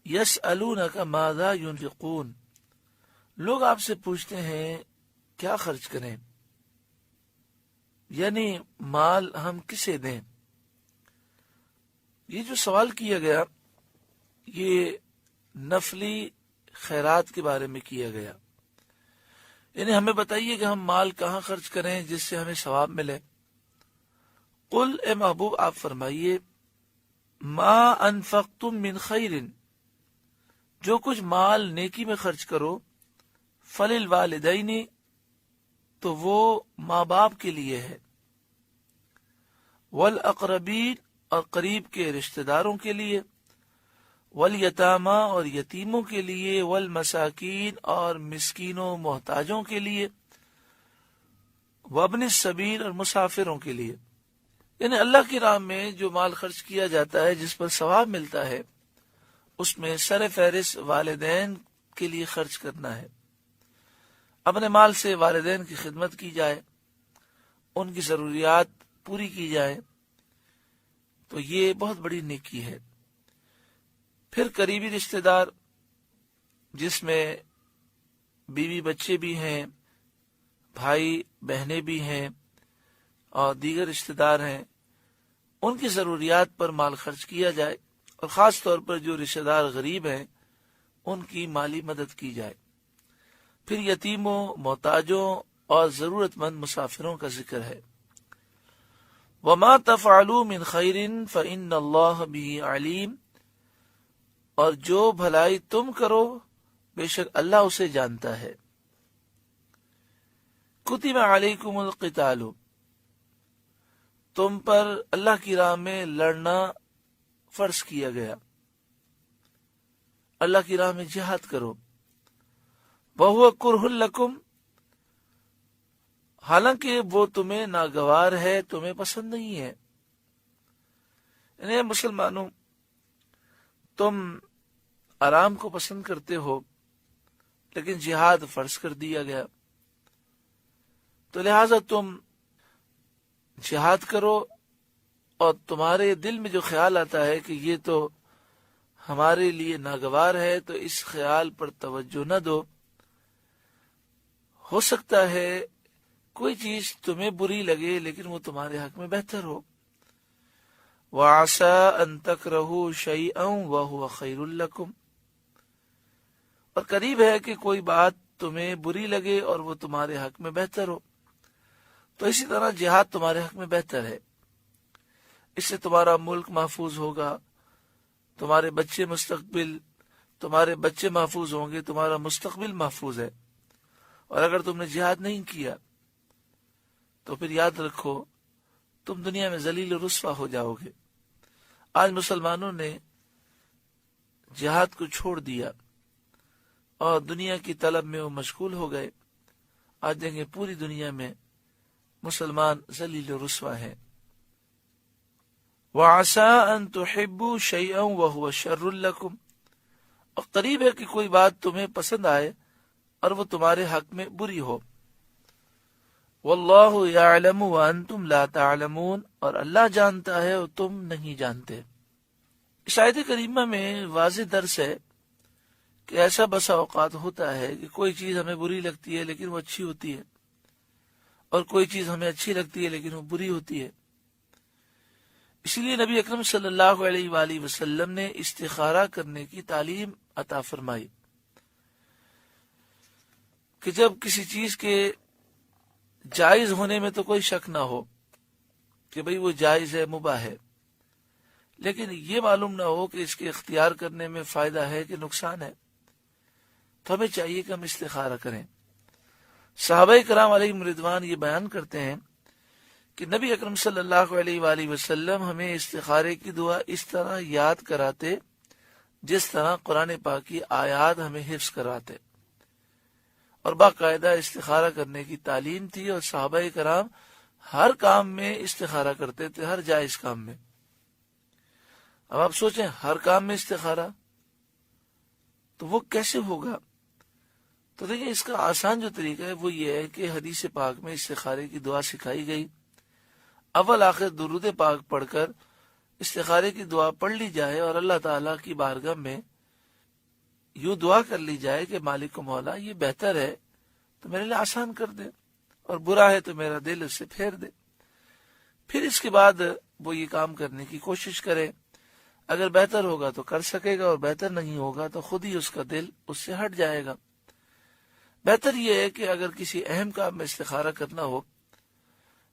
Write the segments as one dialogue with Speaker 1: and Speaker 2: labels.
Speaker 1: یسألونک ماذا ينفقون، لوگ آپ سے پوچھتے ہیں کیا خرچ کریں، یعنی مال ہم کسے دیں۔ یہ جو سوال کیا گیا یہ نفلی خیرات کے بارے میں کیا گیا، یعنی ہمیں بتائیے کہ ہم مال کہاں خرچ کریں جس سے ہمیں ثواب ملے۔ قل، اے محبوب آپ فرمائیے، ما انفقتم من خیر، جو کچھ مال نیکی میں خرچ کرو، فللوالدین، تو وہ ماں باپ کے لیے ہے، والاقربین، اور قریب کے رشتہ داروں کے لیے، والیتامی، اور یتیموں کے لیے، والمساکین، اور مسکینوں محتاجوں کے لیے، وابن السبیل، اور مسافروں کے لیے۔ یعنی اللہ کی راہ میں جو مال خرچ کیا جاتا ہے جس پر ثواب ملتا ہے، اس میں سر فہرست والدین کے لیے خرچ کرنا ہے۔ اپنے مال سے والدین کی خدمت کی جائے، ان کی ضروریات پوری کی جائے، تو یہ بہت بڑی نیکی ہے۔ پھر قریبی رشتہ دار، جس میں بیوی بچے بھی ہیں، بھائی بہنیں بھی ہیں، اور دیگر رشتہ دار ہیں، ان کی ضروریات پر مال خرچ کیا جائے، اور خاص طور پر جو رشتہ دار غریب ہیں ان کی مالی مدد کی جائے۔ پھر یتیموں، محتاجوں اور ضرورت مند مسافروں کا ذکر ہے۔ وما تفعلوا من خیر فإن اللہ بہ علیم، اور جو بھلائی تم کرو بے شک اللہ اسے جانتا ہے۔ کتب علیکم القتال، تم پر اللہ کی راہ میں لڑنا فرض کیا گیا، اللہ کی راہ میں جہاد کرو۔ وَهُوَ كُرْهٌ لَكُمْ، حالانکہ وہ تمہیں ناگوار ہے، تمہیں پسند نہیں ہے۔ یعنی مسلمانوں، تم آرام کو پسند کرتے ہو، لیکن جہاد فرض کر دیا گیا، تو لہٰذا تم جہاد کرو، اور تمہارے دل میں جو خیال آتا ہے کہ یہ تو ہمارے لیے ناگوار ہے، تو اس خیال پر توجہ نہ دو۔ ہو سکتا ہے کوئی چیز تمہیں بری لگے لیکن وہ تمہارے حق میں بہتر ہو۔ وَعَسَىٰ أَن تَكْرَهُوا شَيْئًا وَهُوَ خَيْرٌ لَكُمْ، اور قریب ہے کہ کوئی بات تمہیں بری لگے اور وہ تمہارے حق میں بہتر ہو۔ تو اسی طرح جہاد تمہارے حق میں بہتر ہے، اس سے تمہارا ملک محفوظ ہوگا، تمہارے بچے محفوظ ہوں گے، تمہارا مستقبل محفوظ ہے۔ اور اگر تم نے جہاد نہیں کیا تو پھر یاد رکھو تم دنیا میں ذلیل و رسوا ہو جاؤ گے۔ آج مسلمانوں نے جہاد کو چھوڑ دیا اور دنیا کی طلب میں وہ مشغول ہو گئے۔ آج دیکھیں پوری دنیا میں مسلمان ذلیل و رسوا ہیں۔ وَعَسَىٰ أَن تُحِبُّوا شَيْئًا وَهُوَ شَرٌّ لَكُمْ، اور قریب ہے کہ کوئی بات تمہیں پسند آئے اور وہ تمہارے حق میں بری ہو۔ وَاللَّهُ يَعْلَمُ وَأَنْتُمْ لَا تَعْلَمُونَ، اور اللہ جانتا ہے اور تم نہیں جانتے۔ اس آیت کریمہ میں واضح درس ہے کہ ایسا بسا اوقات ہوتا ہے کہ کوئی چیز ہمیں بری لگتی ہے لیکن وہ اچھی ہوتی ہے، اور کوئی چیز ہمیں اچھی لگتی ہے لیکن وہ بری ہوتی ہے۔ اسی لیے نبی اکرم صلی اللہ علیہ وآلہ وسلم نے استخارہ کرنے کی تعلیم عطا فرمائی کہ جب کسی چیز کے جائز ہونے میں تو کوئی شک نہ ہو کہ بھئی وہ جائز ہے، مباح ہے، لیکن یہ معلوم نہ ہو کہ اس کے اختیار کرنے میں فائدہ ہے کہ نقصان ہے، تو ہمیں چاہیے کہ ہم استخارہ کریں۔ صحابہ کرام علیہم رضوان یہ بیان کرتے ہیں کہ نبی اکرم صلی اللہ علیہ وآلہ وسلم ہمیں استخارے کی دعا اس طرح یاد کراتے جس طرح قرآن پاک کی آیات ہمیں حفظ کراتے، اور باقاعدہ استخارہ کرنے کی تعلیم تھی، اور صحابہ کرام ہر کام میں استخارہ کرتے تھے، ہر جائز کام میں۔ اب آپ سوچیں ہر کام میں استخارہ تو وہ کیسے ہوگا؟ تو دیکھیں اس کا آسان جو طریقہ ہے وہ یہ ہے کہ حدیث پاک میں استخارے کی دعا سکھائی گئی، اول آخر درود پاک پڑھ کر استخارے کی دعا پڑھ لی جائے اور اللہ تعالیٰ کی بارگاہ میں یوں دعا کر لی جائے کہ مالک و مولا یہ بہتر ہے تو میرے لیے آسان کر دے، اور برا ہے تو میرا دل اس سے پھیر دے۔ پھر اس کے بعد وہ یہ کام کرنے کی کوشش کرے، اگر بہتر ہوگا تو کر سکے گا، اور بہتر نہیں ہوگا تو خود ہی اس کا دل اس سے ہٹ جائے گا۔ بہتر یہ ہے کہ اگر کسی اہم کام میں استخارہ کرنا ہو،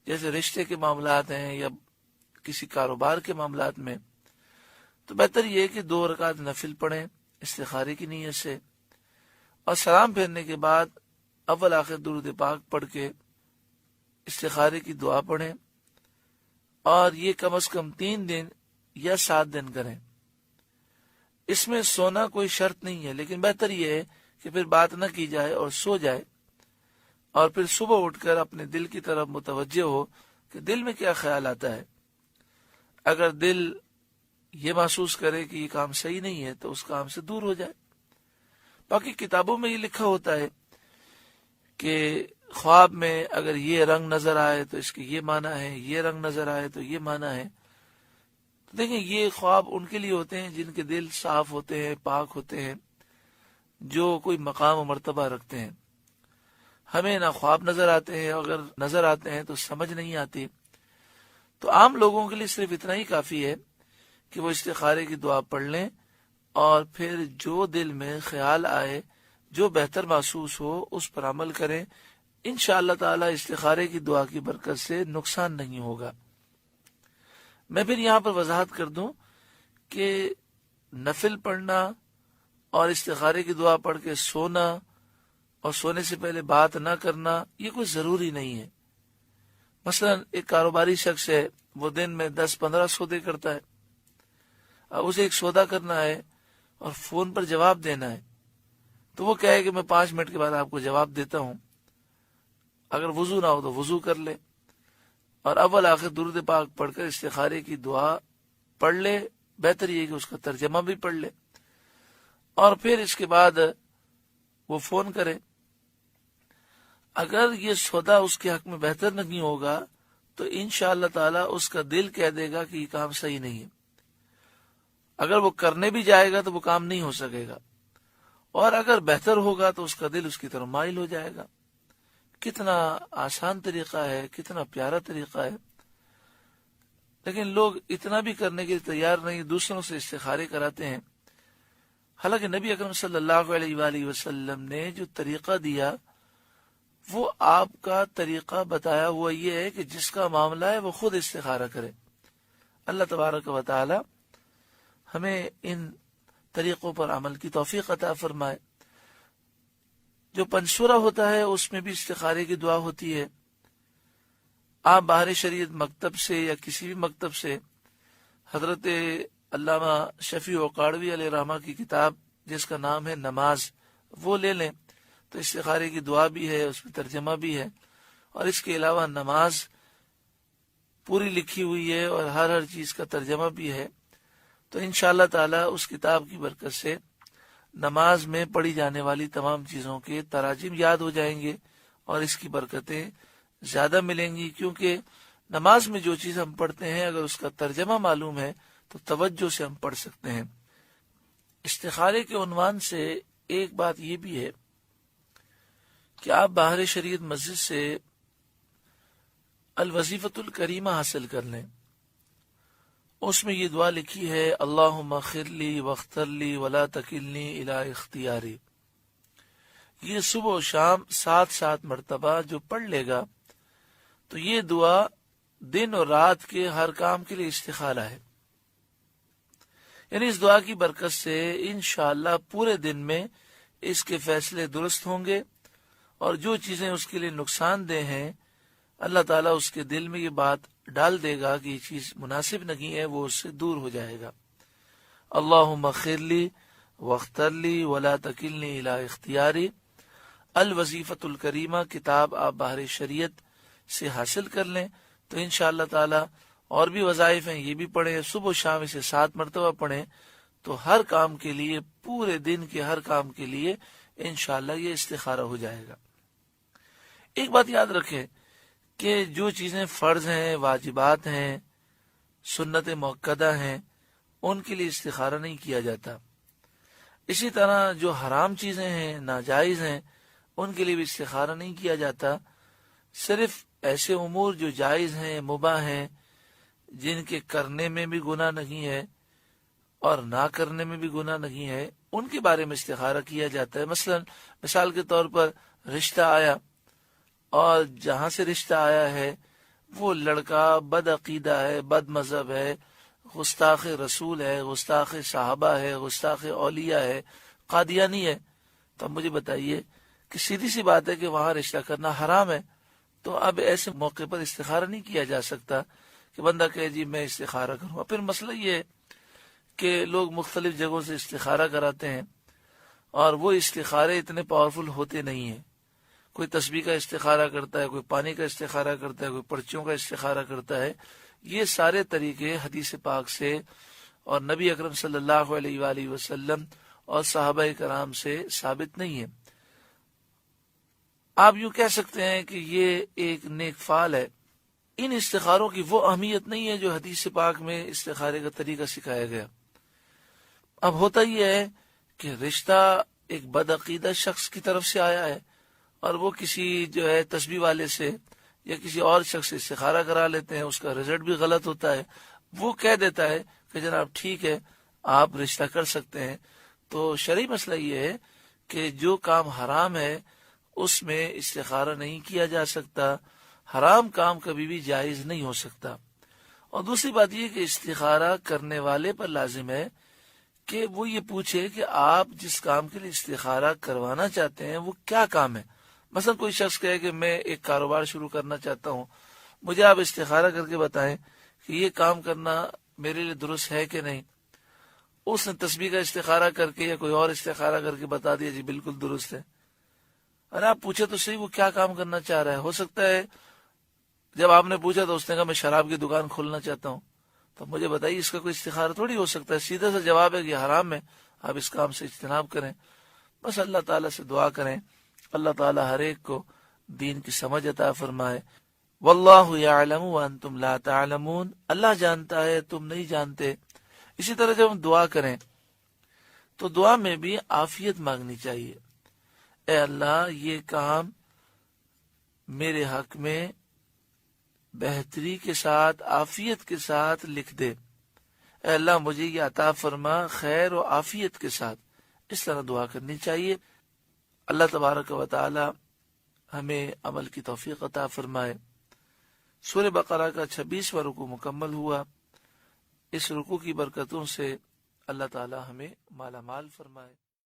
Speaker 1: جیسے رشتے کے معاملات ہیں یا کسی کاروبار کے معاملات میں، تو بہتر یہ ہے کہ 2 رکعت نفل پڑھیں استخارے کی نیت سے، اور سلام پھیرنے کے بعد اول آخر درود پاک پڑھ کے استخارے کی دعا پڑھیں، اور یہ کم از کم 3 دن یا 7 دن کریں۔ اس میں سونا کوئی شرط نہیں ہے، لیکن بہتر یہ ہے کہ پھر بات نہ کی جائے اور سو جائے، اور پھر صبح اٹھ کر اپنے دل کی طرف متوجہ ہو کہ دل میں کیا خیال آتا ہے۔ اگر دل یہ محسوس کرے کہ یہ کام صحیح نہیں ہے تو اس کام سے دور ہو جائے۔ باقی کتابوں میں یہ لکھا ہوتا ہے کہ خواب میں اگر یہ رنگ نظر آئے تو اس کے یہ معنی ہے، یہ رنگ نظر آئے تو یہ معنی ہے۔ تو دیکھیں، یہ خواب ان کے لیے ہوتے ہیں جن کے دل صاف ہوتے ہیں، پاک ہوتے ہیں، جو کوئی مقام و مرتبہ رکھتے ہیں۔ ہمیں نہ خواب نظر آتے ہیں، اگر نظر آتے ہیں تو سمجھ نہیں آتی۔ تو عام لوگوں کے لیے صرف اتنا ہی کافی ہے کہ وہ استخارے کی دعا پڑھ لیں، اور پھر جو دل میں خیال آئے، جو بہتر محسوس ہو، اس پر عمل کریں۔ انشاءاللہ تعالی استخارے کی دعا کی برکت سے نقصان نہیں ہوگا۔ میں پھر یہاں پر وضاحت کر دوں کہ نفل پڑھنا اور استخارے کی دعا پڑھ کے سونا اور سونے سے پہلے بات نہ کرنا یہ کوئی ضروری نہیں ہے۔ مثلا ایک کاروباری شخص ہے، وہ دن میں 10-15 سودے کرتا ہے، اب اسے ایک سودا کرنا ہے اور فون پر جواب دینا ہے، تو وہ کہے کہ میں 5 منٹ کے بعد آپ کو جواب دیتا ہوں۔ اگر وضو نہ ہو تو وضو کر لے، اور اول آخر درود پاک پڑھ کر استخارے کی دعا پڑھ لے۔ بہتر یہ کہ اس کا ترجمہ بھی پڑھ لے، اور پھر اس کے بعد وہ فون کرے۔ اگر یہ سودا اس کے حق میں بہتر نہیں ہوگا تو انشاءاللہ تعالی اس کا دل کہہ دے گا کہ یہ کام صحیح نہیں ہے۔ اگر وہ کرنے بھی جائے گا تو وہ کام نہیں ہو سکے گا، اور اگر بہتر ہوگا تو اس کا دل اس کی طرف مائل ہو جائے گا۔ کتنا آسان طریقہ ہے، کتنا پیارا طریقہ ہے، لیکن لوگ اتنا بھی کرنے کے لیے تیار نہیں، دوسروں سے استخارے کراتے ہیں۔ حالانکہ نبی اکرم صلی اللہ علیہ وآلہ وسلم نے جو طریقہ دیا وہ آپ کا طریقہ بتایا ہوا یہ ہے کہ جس کا معاملہ ہے وہ خود استخارہ کرے۔ اللہ تبارک و تعالی ہمیں ان طریقوں پر عمل کی توفیق عطا فرمائے۔ جو پنسورہ ہوتا ہے اس میں بھی استخارے کی دعا ہوتی ہے۔ آپ باہر شریعت مکتب سے یا کسی بھی مکتب سے حضرت علامہ شفیع وقاڑوی علیہ رحمہ کی کتاب جس کا نام ہے نماز، وہ لے لیں، تو استخارے کی دعا بھی ہے، اس میں ترجمہ بھی ہے، اور اس کے علاوہ نماز پوری لکھی ہوئی ہے اور ہر چیز کا ترجمہ بھی ہے۔ تو انشاءاللہ تعالی اس کتاب کی برکت سے نماز میں پڑھی جانے والی تمام چیزوں کے تراجم یاد ہو جائیں گے، اور اس کی برکتیں زیادہ ملیں گی، کیونکہ نماز میں جو چیز ہم پڑھتے ہیں اگر اس کا ترجمہ معلوم ہے تو توجہ سے ہم پڑھ سکتے ہیں۔ استخارے کے عنوان سے ایک بات یہ بھی ہے کہ آپ باہر شریعت مسجد سے الوظیفۃ الکریمہ حاصل کر لیں۔ اس میں یہ دعا لکھی ہے، اللہم اغفر لی واختر لی ولا تکلنی الی اختیاری۔ یہ صبح و شام 7 مرتبہ جو پڑھ لے گا تو یہ دعا دن اور رات کے ہر کام کے لیے استخارہ ہے۔ یعنی اس دعا کی برکت سے انشاءاللہ پورے دن میں اس کے فیصلے درست ہوں گے، اور جو چیزیں اس کے لیے نقصان دہ ہیں اللہ تعالیٰ اس کے دل میں یہ بات ڈال دے گا کہ یہ چیز مناسب نہیں ہے، وہ اس سے دور ہو جائے گا۔ اللہم اغفر لی واختر لی ولا تکلنی الی اختیاری، الوظیفۃ الکریمہ کتاب آپ باہر شریعت سے حاصل کر لیں تو انشاءاللہ تعالی اور بھی وظائف ہیں، یہ بھی پڑھیں، صبح و شام اسے 7 مرتبہ پڑھیں، تو ہر کام کے لیے، پورے دن کے ہر کام کے لیے انشاءاللہ یہ استخارہ ہو جائے گا۔ ایک بات یاد رکھیں کہ جو چیزیں فرض ہیں، واجبات ہیں، سنت موقدہ ہیں، ان کے لیے استخارہ نہیں کیا جاتا۔ اسی طرح جو حرام چیزیں ہیں، ناجائز ہیں، ان کے لیے بھی استخارہ نہیں کیا جاتا. صرف ایسے امور جو جائز ہیں، مباح ہیں، جن کے کرنے میں بھی گناہ نہیں ہے اور نہ کرنے میں بھی گناہ نہیں ہے، ان کے بارے میں استخارہ کیا جاتا ہے. مثلا مثال کے طور پر رشتہ آیا، اور جہاں سے رشتہ آیا ہے وہ لڑکا بد عقیدہ ہے، بد مذہب ہے، گستاخ رسول ہے، گستاخ صحابہ ہے، گستاخ اولیاء ہے، قادیانی ہے. تو اب مجھے بتائیے کہ سیدھی سی بات ہے کہ وہاں رشتہ کرنا حرام ہے. تو اب ایسے موقع پر استخارہ نہیں کیا جا سکتا کہ بندہ کہے جی میں استخارہ کروں. پھر مسئلہ یہ ہے کہ لوگ مختلف جگہوں سے استخارہ کراتے ہیں، اور وہ استخارے اتنے پاورفل ہوتے نہیں ہیں. کوئی تسبیح کا استخارہ کرتا ہے، کوئی پانی کا استخارہ کرتا ہے، کوئی پرچیوں کا استخارہ کرتا ہے. یہ سارے طریقے حدیث پاک سے اور نبی اکرم صلی اللہ علیہ وآلہ وسلم اور صحابہ کرام سے ثابت نہیں ہے. آپ یوں کہہ سکتے ہیں کہ یہ ایک نیک فعل ہے. ان استخاروں کی وہ اہمیت نہیں ہے جو حدیث پاک میں استخارے کا طریقہ سکھایا گیا. اب ہوتا یہ ہے کہ رشتہ ایک بدعقیدہ شخص کی طرف سے آیا ہے، اور وہ کسی جو ہے تسبیح والے سے یا کسی اور شخص سے استخارہ کرا لیتے ہیں، اس کا رزلٹ بھی غلط ہوتا ہے. وہ کہہ دیتا ہے کہ جناب ٹھیک ہے آپ رشتہ کر سکتے ہیں. تو شرعی مسئلہ یہ ہے کہ جو کام حرام ہے اس میں استخارہ نہیں کیا جا سکتا. حرام کام کبھی بھی جائز نہیں ہو سکتا. اور دوسری بات یہ کہ استخارہ کرنے والے پر لازم ہے کہ وہ یہ پوچھے کہ آپ جس کام کے لیے استخارہ کروانا چاہتے ہیں وہ کیا کام ہے. مثلا کوئی شخص کہے کہ میں ایک کاروبار شروع کرنا چاہتا ہوں، مجھے آپ استخارہ کر کے بتائیں کہ یہ کام کرنا میرے لیے درست ہے کہ نہیں. اس نے تسبیح کا استخارہ کر کے یا کوئی اور استخارہ کر کے بتا دیا جی بالکل درست ہے. ارے آپ پوچھے تو صحیح وہ کیا کام کرنا چاہ رہا ہے. ہو سکتا ہے جب آپ نے پوچھا تو اس نے کہا میں شراب کی دکان کھولنا چاہتا ہوں. تو مجھے بتائیے اس کا کوئی استخارہ تھوڑی ہو سکتا ہے. سیدھا سا جواب ہے کہ حرام ہے، آپ اس کام سے اجتناب کریں. بس اللہ تعالیٰ سے دعا کریں، اللہ تعالیٰ ہر ایک کو دین کی سمجھ عطا فرمائے. واللہ یعلم وانتم لا تعلمون. اللہ جانتا ہے تم نہیں جانتے. اسی طرح جب ہم دعا کریں تو دعا میں بھی عافیت مانگنی چاہیے. اے اللہ یہ کام میرے حق میں بہتری کے ساتھ، عافیت کے ساتھ لکھ دے. اے اللہ مجھے یہ عطا فرما خیر و عافیت کے ساتھ. اس طرح دعا کرنی چاہیے. اللہ تبارک و تعالی ہمیں عمل کی توفیق عطا فرمائے. سورہ بقرہ کا 26واں رکوع مکمل ہوا. اس رکوع کی برکتوں سے اللہ تعالی ہمیں مالا مال فرمائے.